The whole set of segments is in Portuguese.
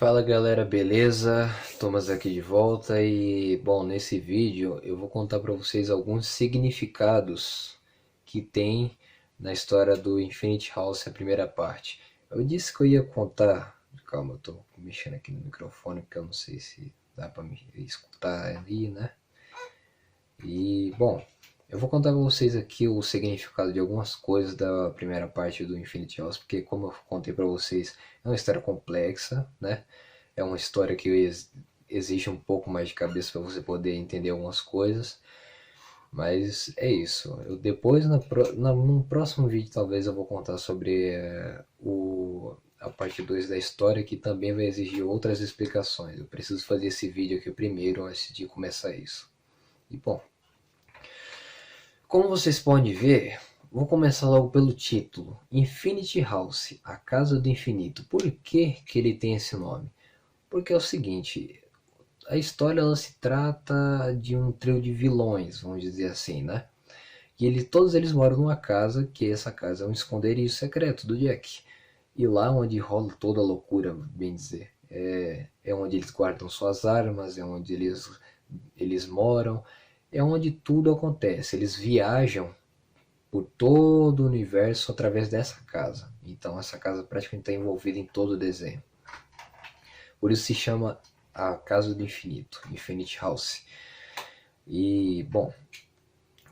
Fala galera, beleza? Thomas aqui de volta e, bom, nesse vídeo eu vou contar para vocês alguns significados que tem na história do Infinite House, a primeira parte. Eu disse que eu ia contar, calma, eu tô mexendo aqui no microfone porque eu não sei se dá para me escutar ali, né? E, bom, eu vou contar para vocês aqui o significado de algumas coisas da primeira parte do Infinite House, porque como eu contei para vocês, é uma história complexa, né? É uma história que exige um pouco mais de cabeça para você poder entender algumas coisas. Mas é isso. Eu depois, no próximo vídeo, talvez eu vou contar sobre a parte 2 da história, que também vai exigir outras explicações. Eu preciso fazer esse vídeo aqui primeiro, antes de começar isso. E bom, como vocês podem ver, vou começar logo pelo título. Infinity House, a Casa do Infinito. Por que ele tem esse nome? Porque é o seguinte, a história ela se trata de um trio de vilões, vamos dizer assim, né? E todos eles moram numa casa, que essa casa é um esconderijo secreto do Jack. E lá onde rola toda a loucura, bem dizer. É onde eles guardam suas armas, é onde eles moram, é onde tudo acontece. Eles viajam por todo o universo através dessa casa. Então essa casa praticamente está envolvida em todo o desenho. Por isso se chama a Casa do Infinito, Infinite House. E, bom,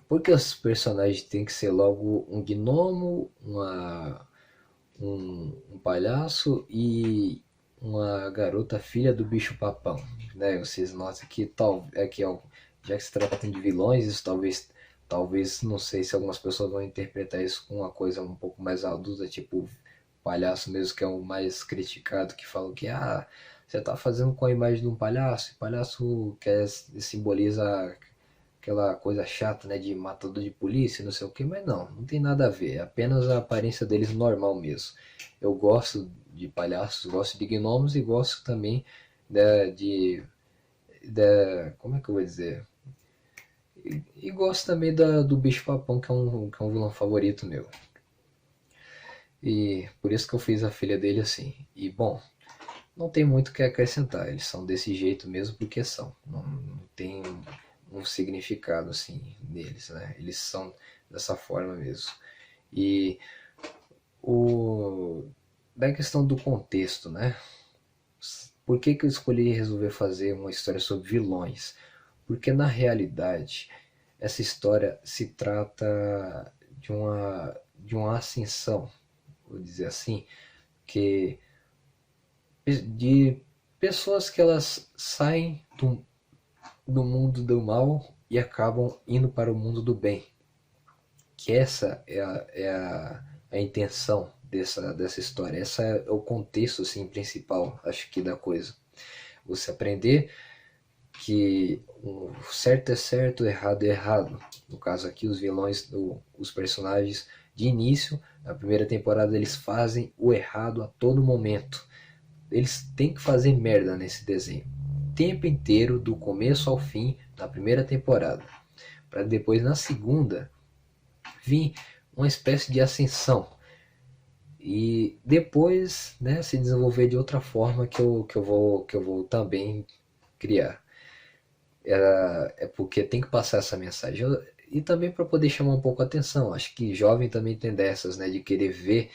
porque os personagens têm que ser logo um gnomo, um palhaço e uma garota filha do bicho papão, né? Vocês notam que já que se tratam de vilões, isso talvez não sei se algumas pessoas vão interpretar isso com uma coisa um pouco mais adulta, tipo palhaço mesmo, que é o mais criticado, que falam que você tá fazendo com a imagem de um palhaço, e palhaço simboliza aquela coisa chata, né, de matador de polícia, não sei o que, mas não tem nada a ver, é apenas a aparência deles normal mesmo. Eu gosto de palhaços, gosto de gnomos e gosto também como é que eu vou dizer? E gosto também do bicho papão, que é um vilão favorito meu. E por isso que eu fiz a filha dele assim. E bom, não tem muito o que acrescentar, eles são desse jeito mesmo porque são. Não tem um significado assim neles, né? Eles são dessa forma mesmo. E o da questão do contexto, né? Por que eu escolhi resolver fazer uma história sobre vilões? Porque na realidade essa história se trata de uma ascensão, vou dizer assim, que de pessoas que elas saem do mundo do mal e acabam indo para o mundo do bem. Que essa é a intenção dessa história. Esse é o contexto assim, principal, acho que, da coisa. Você aprender que o certo é certo, o errado é errado. No caso aqui, os vilões, os personagens de início, na primeira temporada, eles fazem o errado a todo momento. Eles têm que fazer merda nesse desenho. O tempo inteiro, do começo ao fim, na primeira temporada. Para depois, na segunda, vir uma espécie de ascensão. E depois, né, se desenvolver de outra forma que eu vou também criar. É porque tem que passar essa mensagem. E também para poder chamar um pouco a atenção. Acho que jovem também tem dessas, né, de querer ver.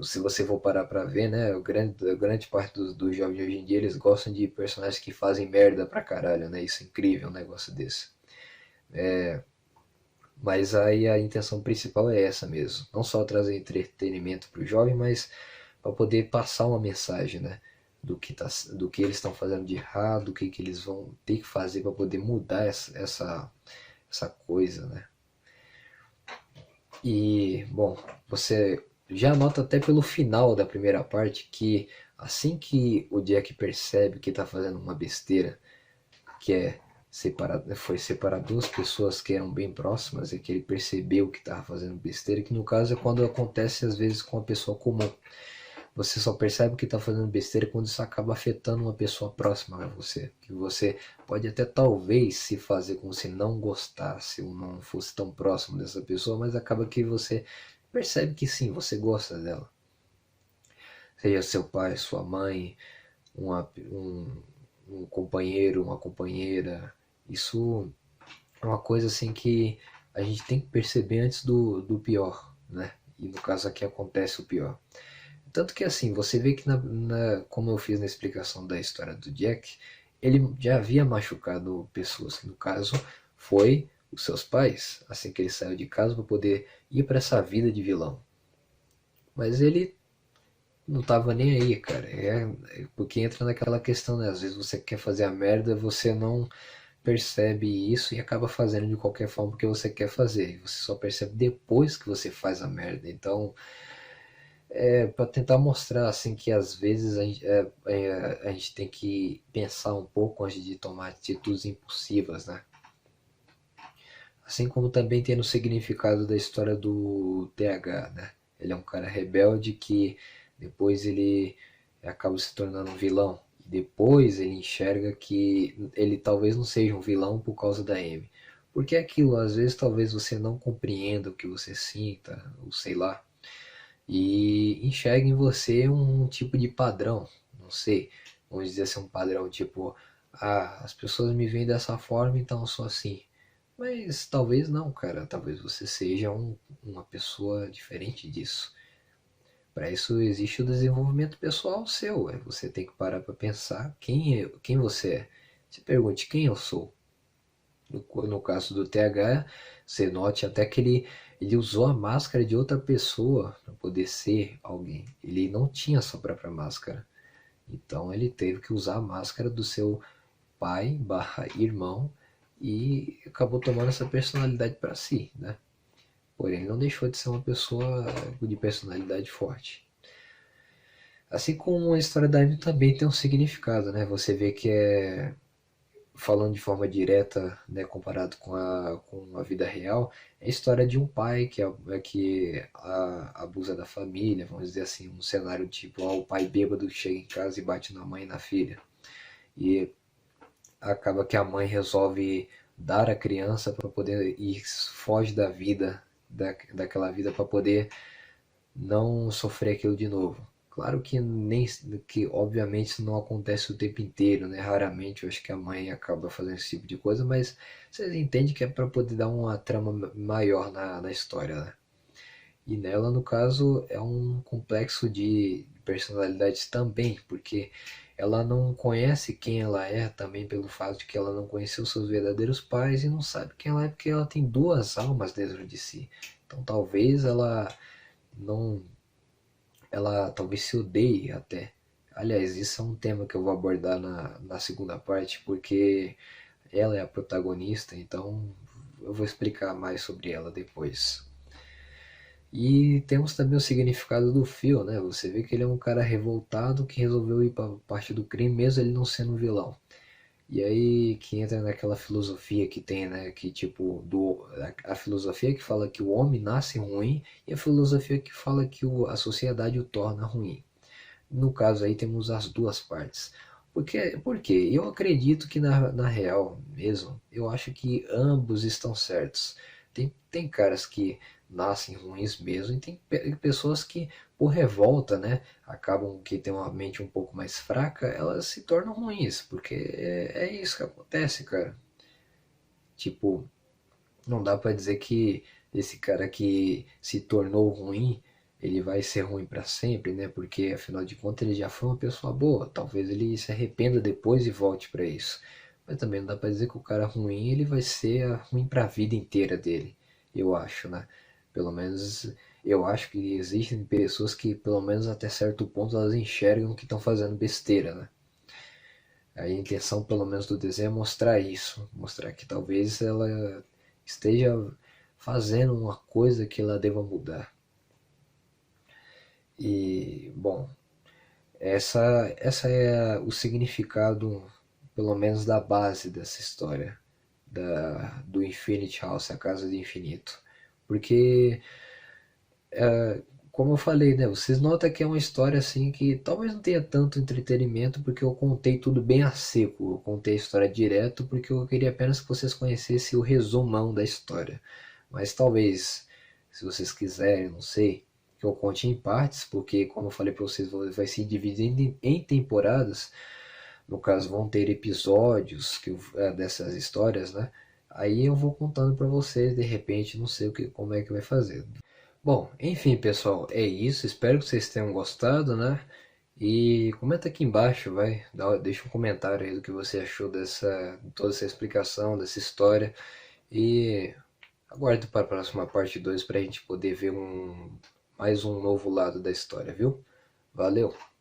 Se você for parar pra ver, né, a grande parte dos jovens de hoje em dia, eles gostam de personagens que fazem merda pra caralho, né, isso é incrível, um negócio desse. Mas aí a intenção principal é essa mesmo, não só trazer entretenimento pro jovem, mas para poder passar uma mensagem, né, do que eles estão fazendo de errado, que eles vão ter que fazer para poder mudar essa coisa, né. E, bom, você já nota até pelo final da primeira parte que assim que o Jack percebe que está fazendo uma besteira, que foi separar duas pessoas que eram bem próximas e que ele percebeu que estava fazendo besteira, que no caso é quando acontece às vezes com uma pessoa comum. Você só percebe que está fazendo besteira quando isso acaba afetando uma pessoa próxima a você. Que você pode até talvez se fazer como se não gostasse ou não fosse tão próximo dessa pessoa, mas acaba que você percebe que sim, você gosta dela. Seja seu pai, sua mãe, um companheiro, uma companheira. Isso é uma coisa assim que a gente tem que perceber antes do pior, né? E no caso aqui acontece o pior. Tanto que assim, você vê que como eu fiz na explicação da história do Jack, ele já havia machucado pessoas, que no caso foi os seus pais, assim que ele saiu de casa para poder ir para essa vida de vilão. Mas ele não tava nem aí, cara. Porque entra naquela questão, né? Às vezes você quer fazer a merda, você não percebe isso e acaba fazendo de qualquer forma porque você quer fazer. Você só percebe depois que você faz a merda. Então, para tentar mostrar assim que às vezes a gente tem que pensar um pouco antes de tomar atitudes impulsivas, né? Assim como também tem no significado da história do TH, né? Ele é um cara rebelde que depois ele acaba se tornando um vilão. E depois ele enxerga que ele talvez não seja um vilão por causa da Amy. Porque é aquilo, às vezes talvez você não compreenda o que você sinta, ou sei lá, e enxerga em você um tipo de padrão, não sei, vamos dizer assim, um padrão tipo, as pessoas me veem dessa forma, então eu sou assim. Mas talvez não, cara. Talvez você seja uma pessoa diferente disso. Para isso existe o desenvolvimento pessoal seu. Você tem que parar para pensar quem você é. Se pergunte quem eu sou. No caso do TH, você note até que ele usou a máscara de outra pessoa para poder ser alguém. Ele não tinha sua própria máscara. Então ele teve que usar a máscara do seu pai barra irmão e acabou tomando essa personalidade para si, né? Porém, não deixou de ser uma pessoa de personalidade forte. Assim como a história da Amy também tem um significado, né? Você vê que falando de forma direta, né, comparado com a vida real, é a história de um pai que abusa da família, vamos dizer assim, um cenário tipo, o pai bêbado que chega em casa e bate na mãe e na filha. E acaba que a mãe resolve dar a criança para poder ir, foge da vida, daquela vida para poder não sofrer aquilo de novo. Claro que nem que obviamente isso não acontece o tempo inteiro, né? Raramente eu acho que a mãe acaba fazendo esse tipo de coisa, mas vocês entendem que é para poder dar uma trama maior na história, né? E nela, no caso, é um complexo de personalidades também, porque ela não conhece quem ela é também pelo fato de que ela não conheceu seus verdadeiros pais e não sabe quem ela é porque ela tem duas almas dentro de si. Então talvez não, ela talvez se odeie até. Aliás, isso é um tema que eu vou abordar na segunda parte, porque ela é a protagonista, então eu vou explicar mais sobre ela depois. E temos também o significado do Phil, né? Você vê que ele é um cara revoltado que resolveu ir para parte do crime, mesmo ele não sendo um vilão. E aí que entra naquela filosofia que tem, né? Que tipo, a filosofia que fala que o homem nasce ruim e a filosofia que fala que a sociedade o torna ruim. No caso aí temos as duas partes. Porque eu acredito que na real mesmo, eu acho que ambos estão certos. Tem caras que nascem ruins mesmo e tem pessoas que, por revolta, né, acabam que tem uma mente um pouco mais fraca, elas se tornam ruins, porque é isso que acontece, cara. Tipo, não dá pra dizer que esse cara que se tornou ruim, ele vai ser ruim pra sempre, né? Porque afinal de contas ele já foi uma pessoa boa. Talvez ele se arrependa depois e volte pra isso. Mas também não dá pra dizer que o cara ruim, ele vai ser ruim pra vida inteira dele. Eu acho, né? Pelo menos eu acho que existem pessoas que, pelo menos até certo ponto, elas enxergam que estão fazendo besteira, né? A intenção, pelo menos, do desenho é mostrar isso, mostrar que talvez ela esteja fazendo uma coisa que ela deva mudar. E, bom, essa é o significado, pelo menos, da base dessa história, do Infinite House, a Casa de Infinito. Porque como eu falei, né? Vocês notam que é uma história assim que talvez não tenha tanto entretenimento porque eu contei tudo bem a seco. Eu contei a história direto porque eu queria apenas que vocês conhecessem o resumão da história. Mas talvez, se vocês quiserem, não sei, que eu conte em partes, porque como eu falei para vocês, vai se dividir em temporadas. No caso, vão ter episódios dessas histórias, né? Aí eu vou contando para vocês, de repente, não sei como é que vai fazer. Bom, enfim, pessoal, é isso. Espero que vocês tenham gostado, né? E comenta aqui embaixo, deixa um comentário aí do que você achou toda essa explicação, dessa história. E aguardo para a próxima parte 2 para a gente poder ver mais um novo lado da história, viu? Valeu!